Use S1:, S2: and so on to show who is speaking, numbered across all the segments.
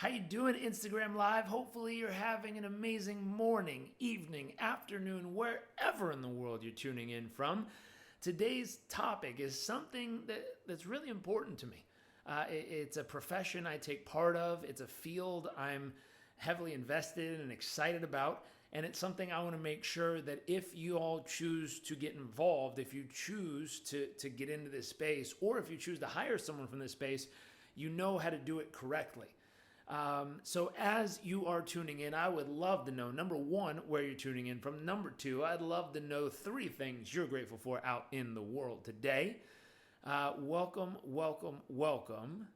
S1: How you doing, Instagram Live? Hopefully you're having an amazing morning, evening, afternoon, wherever in the world you're tuning in from. Today's topic is something that's really important to me. It's a profession I take part of. It's a field I'm heavily invested in and excited about. And it's something I want to make sure that if you all choose to get involved, if you choose to get into this space, or if you choose to hire someone from this space, you know how to do it correctly. So as you are tuning in, I would love to know, number one, where you're tuning in from. Number two, I'd love to know three things you're grateful for out in the world today. Welcome, welcome, welcome.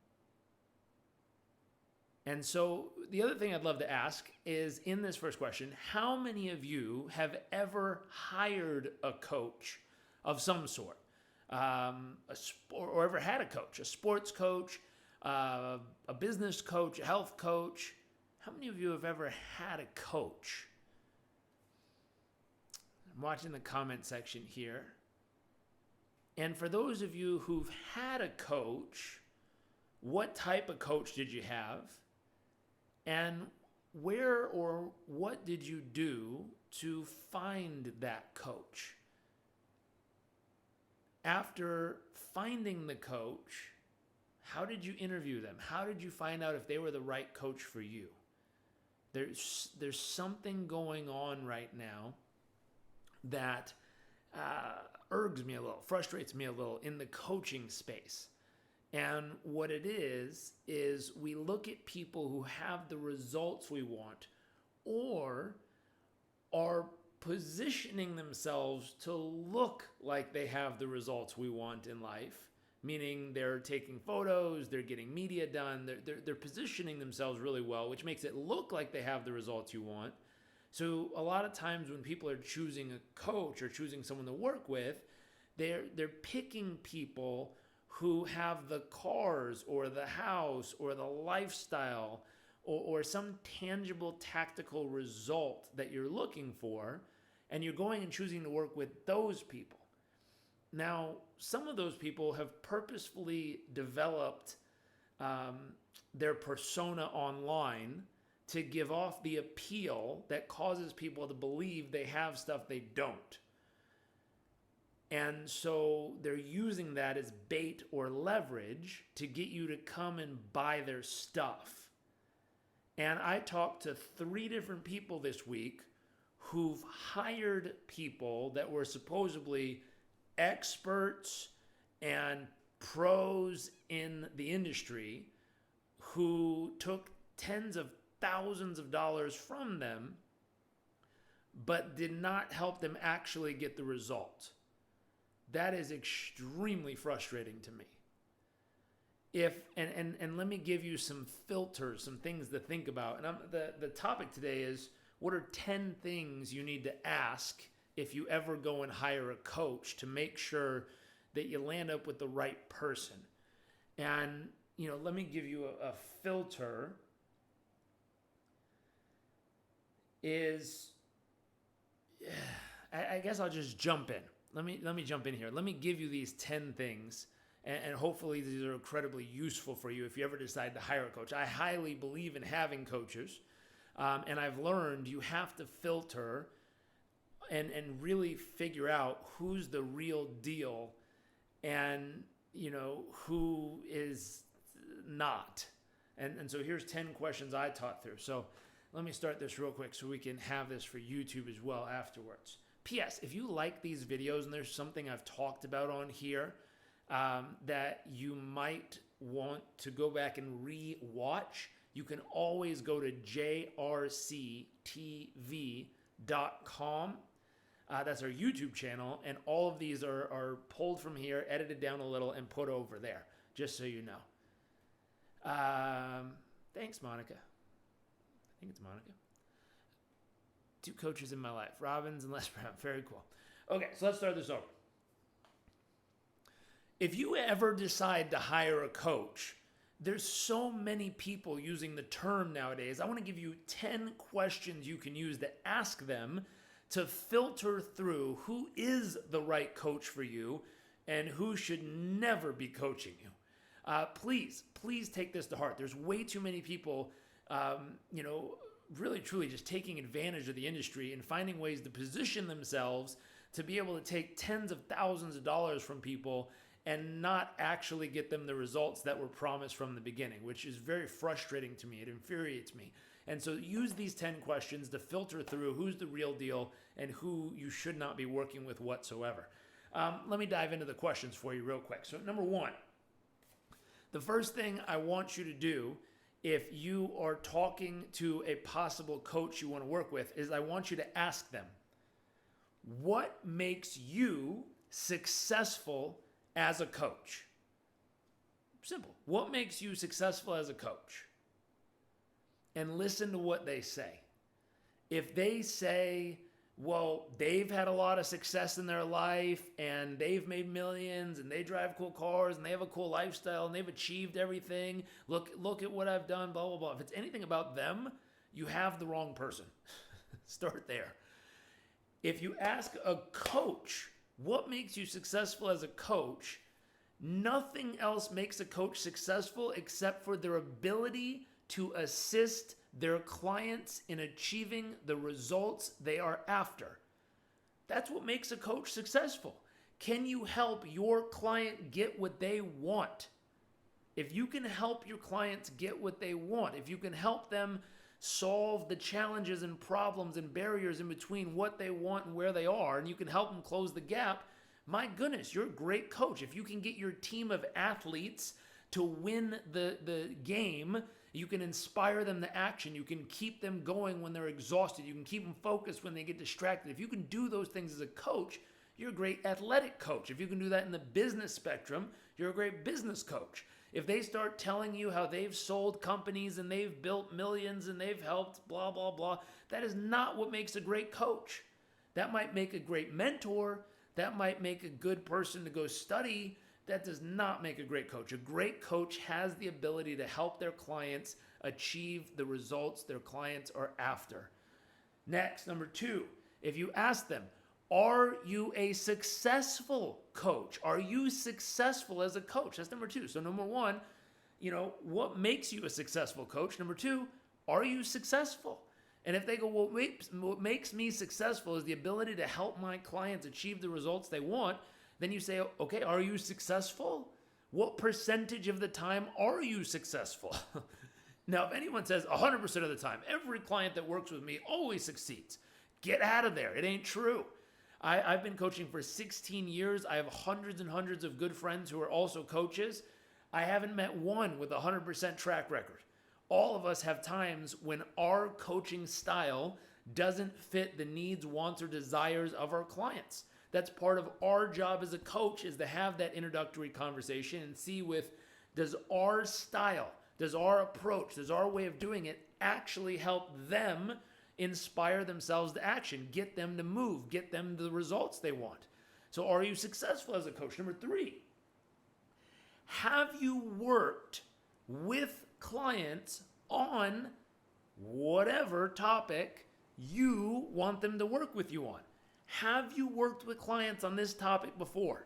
S1: And so the other thing I'd love to ask is, in this first question, how many of you have ever hired a coach of some sort, or ever had a coach, a sports coach, a business coach, a health coach? How many of you have ever had a coach? I'm watching the comment section here. And for those of you who've had a coach, what type of coach did you have? And where or what did you do to find that coach? After finding the coach, how did you interview them? How did you find out if they were the right coach for you? There's something going on right now that irks me a little, frustrates me a little in the coaching space. And what it is we look at people who have the results we want or are positioning themselves to look like they have the results we want in life, meaning they're taking photos, they're getting media done, they're positioning themselves really well, which makes it look like they have the results you want. So a lot of times when people are choosing a coach or choosing someone to work with, they're picking people who have the cars or the house or the lifestyle or some tangible tactical result that you're looking for, and you're going and choosing to work with those people. Now, some of those people have purposefully developed their persona online to give off the appeal that causes people to believe they have stuff they don't. And so they're using that as bait or leverage to get you to come and buy their stuff. And I talked to 3 different people this week who've hired people that were supposedly experts and pros in the industry who took tens of thousands of dollars from them, but did not help them actually get the result. That is extremely frustrating to me. And let me give you some filters, some things to think about. And the topic today is, what are 10 things you need to ask if you ever go and hire a coach to make sure that you land up with the right person? And, let me give you a filter. I guess I'll just jump in. Let me jump in here. Let me give you these 10 things, and hopefully these are incredibly useful for you if you ever decide to hire a coach. I highly believe in having coaches, and I've learned you have to filter and really figure out who's the real deal and, who is not. And so here's 10 questions I taught through. So let me start this real quick so we can have this for YouTube as well afterwards. P.S. If you like these videos and there's something I've talked about on here that you might want to go back and re-watch, you can always go to jrctv.com. That's our YouTube channel, and all of these are pulled from here, edited down a little, and put over there, just so you know. Thanks, Monica. I think it's Monica. 2 coaches in my life, Robbins and Les Brown. Very cool. Okay, so let's start this over. If you ever decide to hire a coach, there's so many people using the term nowadays. I want to give you 10 questions you can use to ask them to filter through who is the right coach for you and who should never be coaching you. Please take this to heart. There's way too many people you know, really truly just taking advantage of the industry and finding ways to position themselves to be able to take tens of thousands of dollars from people and not actually get them the results that were promised from the beginning, which is very frustrating to me. It infuriates me. And so use these 10 questions to filter through who's the real deal and who you should not be working with whatsoever. Let me dive into the questions for you real quick. So number one, the first thing I want you to do if you are talking to a possible coach you want to work with is I want you to ask them, what makes you successful as a coach? Simple. What makes you successful as a coach? And listen to what they say. If they say, well, they've had a lot of success in their life and they've made millions and they drive cool cars and they have a cool lifestyle and they've achieved everything. Look at what I've done, blah, blah, blah. If it's anything about them, you have the wrong person. Start there. If you ask a coach, what makes you successful as a coach? Nothing else makes a coach successful except for their ability to assist their clients in achieving the results they are after. That's what makes a coach successful. Can you help your client get what they want? If you can help your clients get what they want, if you can help them solve the challenges and problems and barriers in between what they want and where they are, and you can help them close the gap, my goodness, you're a great coach. If you can get your team of athletes to win the game, you can inspire them to action. You can keep them going when they're exhausted. You can keep them focused when they get distracted. If you can do those things as a coach, you're a great athletic coach. If you can do that in the business spectrum, you're a great business coach. If they start telling you how they've sold companies and they've built millions and they've helped blah, blah, blah, that is not what makes a great coach. That might make a great mentor. That might make a good person to go study. That does not make a great coach. A great coach has the ability to help their clients achieve the results their clients are after. Next, number two, if you ask them, are you a successful coach? Are you successful as a coach? That's number two. So number one, what makes you a successful coach? Number two, are you successful? And if they go, well, what makes me successful is the ability to help my clients achieve the results they want, then you say, okay, are you successful? What percentage of the time are you successful? Now, if anyone says 100% of the time, every client that works with me always succeeds, get out of there. It ain't true. I've been coaching for 16 years. I have hundreds and hundreds of good friends who are also coaches. I haven't met one with a 100% track record. All of us have times when our coaching style doesn't fit the needs, wants, or desires of our clients. That's part of our job as a coach, is to have that introductory conversation and see does our style, does our approach, does our way of doing it actually help them inspire themselves to action, get them to move, get them the results they want. So are you successful as a coach? Number three, have you worked with clients on whatever topic you want them to work with you on? Have you worked with clients on this topic before?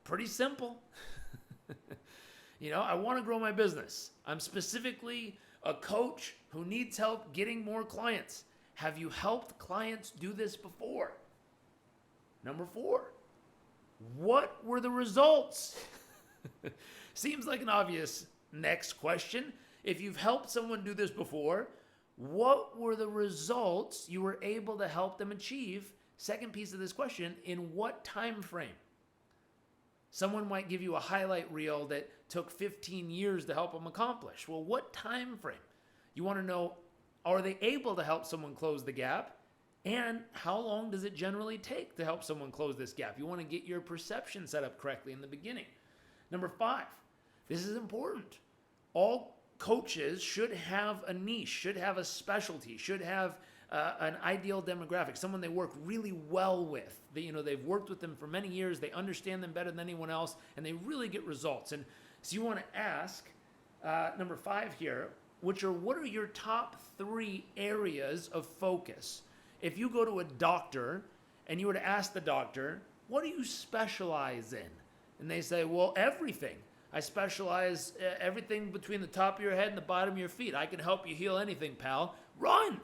S1: Pretty simple. I want to grow my business. I'm specifically a coach who needs help getting more clients. Have you helped clients do this before? Number four, what were the results? Seems like an obvious next question. If you've helped someone do this before, what were the results you were able to help them achieve? Second piece of this question, in what time frame? Someone might give you a highlight reel that took 15 years to help them accomplish. Well, what time frame? You want to know, are they able to help someone close the gap? And how long does it generally take to help someone close this gap? You want to get your perception set up correctly in the beginning. Number five, this is important. All coaches should have a niche, should have a specialty, should have an ideal demographic, someone they work really well with. They've worked with them for many years, they understand them better than anyone else, and they really get results. And so you want to ask, number five here, what are your top 3 areas of focus? If you go to a doctor and you were to ask the doctor, what do you specialize in? And they say, well, everything. I specialize everything between the top of your head and the bottom of your feet. I can help you heal anything, pal. Run!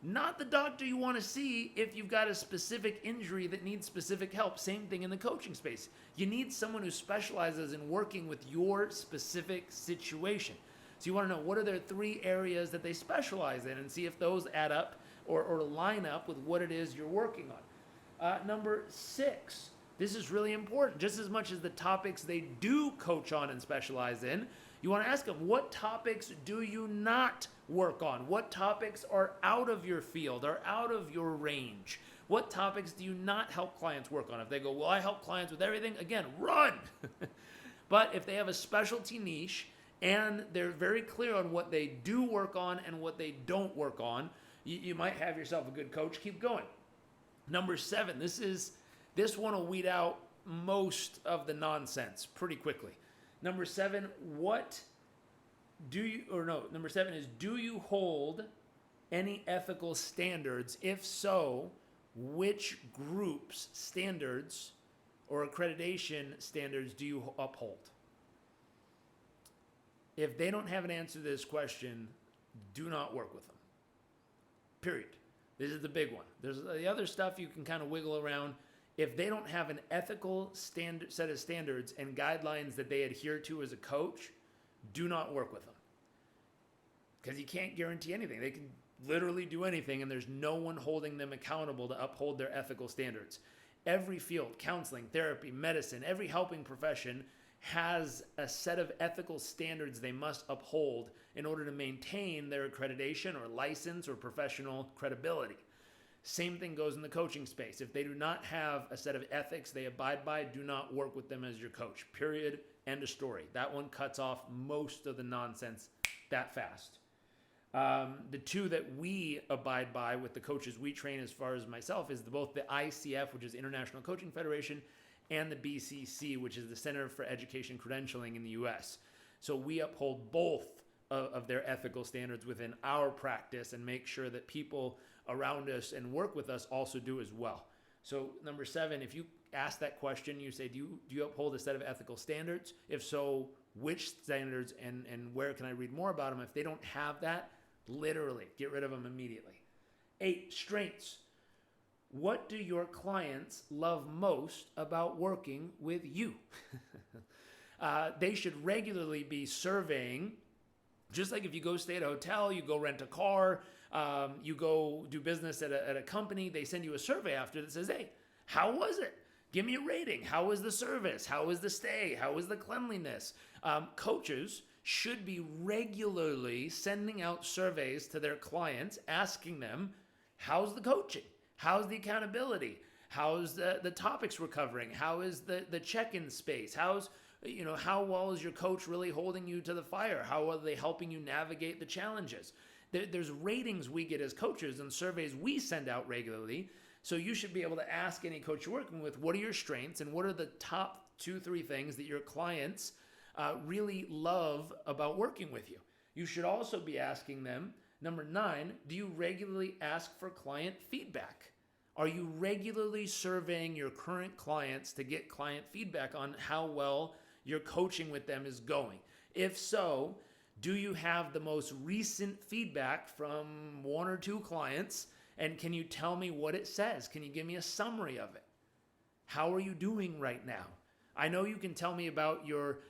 S1: Not the doctor you want to see if you've got a specific injury that needs specific help. Same thing in the coaching space. You need someone who specializes in working with your specific situation. So you want to know, what are their 3 areas that they specialize in, and see if those add up or line up with what it is you're working on. Number 6, this is really important. Just as much as the topics they do coach on and specialize in, you want to ask them, what topics do you not work on? What topics are out of your field, are out of your range? What topics do you not help clients work on? If they go, well, I help clients with everything, again, run. But if they have a specialty niche and they're very clear on what they do work on and what they don't work on, you might have yourself a good coach. Keep going. Number 7, this one will weed out most of the nonsense pretty quickly. Number 7, number 7 is, do you hold any ethical standards? If so, which groups' standards or accreditation standards do you uphold? If they don't have an answer to this question, do not work with them. Period. This is the big one. There's the other stuff you can kind of wiggle around. If they don't have an ethical set of standards and guidelines that they adhere to as a coach, do not work with them. Because you can't guarantee anything. They can literally do anything, and there's no one holding them accountable to uphold their ethical standards. Every field, counseling, therapy, medicine, every helping profession has a set of ethical standards they must uphold in order to maintain their accreditation or license or professional credibility. Same thing goes in the coaching space. If they do not have a set of ethics they abide by, do not work with them as your coach. Period. End of story. That one cuts off most of the nonsense that fast. The 2 that we abide by with the coaches we train, as far as myself, is both the ICF, which is International Coaching Federation, and the BCC, which is the Center for Education Credentialing in the U.S. So we uphold both of their ethical standards within our practice and make sure that people around us and work with us also do as well. So number 7, if you ask that question, you say, do you uphold a set of ethical standards? If so, which standards and where can I read more about them? If they don't have that, literally get rid of them immediately. 8, strengths. What do your clients love most about working with you? They should regularly be surveying. Just like if you go stay at a hotel, you go rent a car, you go do business at a company, they send you a survey after that says, hey, how was it? Give me a rating. How was the service? How was the stay? How was the cleanliness? Coaches should be regularly sending out surveys to their clients, asking them, how's the coaching? How's the accountability? How's the topics we're covering? How is the check-in space? How well is your coach really holding you to the fire? How are they helping you navigate the challenges? There's ratings we get as coaches and surveys we send out regularly. So you should be able to ask any coach you're working with, what are your strengths and what are the top 2-3 things that your clients really love about working with you? You should also be asking them, number 9, do you regularly ask for client feedback? Are you regularly surveying your current clients to get client feedback on how well your coaching with them is going? If so, do you have the most recent feedback from 1 or 2 clients? And can you tell me what it says? Can you give me a summary of it? How are you doing right now? I know you can tell me about your,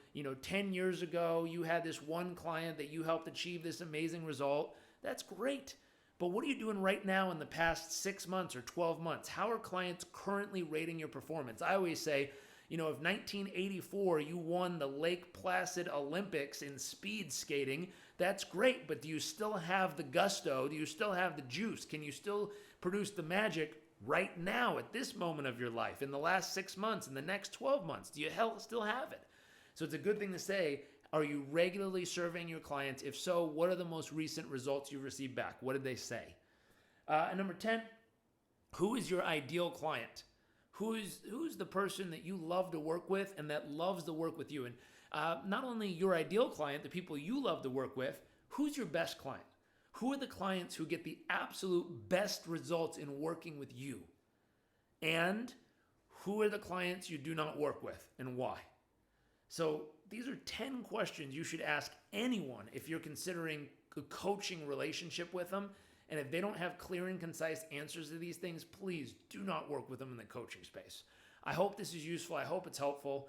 S1: 10 years ago, you had this one client that you helped achieve this amazing result. That's great. But what are you doing right now in the past 6 months or 12 months? How are clients currently rating your performance? I always say, if 1984 you won the Lake Placid Olympics in speed skating, that's great, but do you still have the gusto? Do you still have the juice? Can you still produce the magic right now at this moment of your life, in the last 6 months, in the next 12 months? Do you still have it? So it's a good thing to say, are you regularly surveying your clients? If so, what are the most recent results you've received back? What did they say? And number 10, who is your ideal client? Who's the person that you love to work with and that loves to work with you? And not only your ideal client, the people you love to work with, who's your best client? Who are the clients who get the absolute best results in working with you? And who are the clients you do not work with and why? So these are 10 questions you should ask anyone if you're considering a coaching relationship with them. And if they don't have clear and concise answers to these things, please do not work with them in the coaching space. I hope this is useful. I hope it's helpful.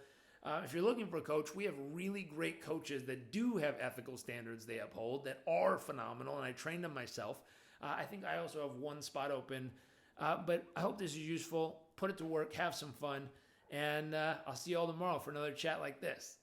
S1: If you're looking for a coach, we have really great coaches that do have ethical standards they uphold that are phenomenal, and I trained them myself. I think I also have one spot open, but I hope this is useful. Put it to work, have some fun, and I'll see you all tomorrow for another chat like this.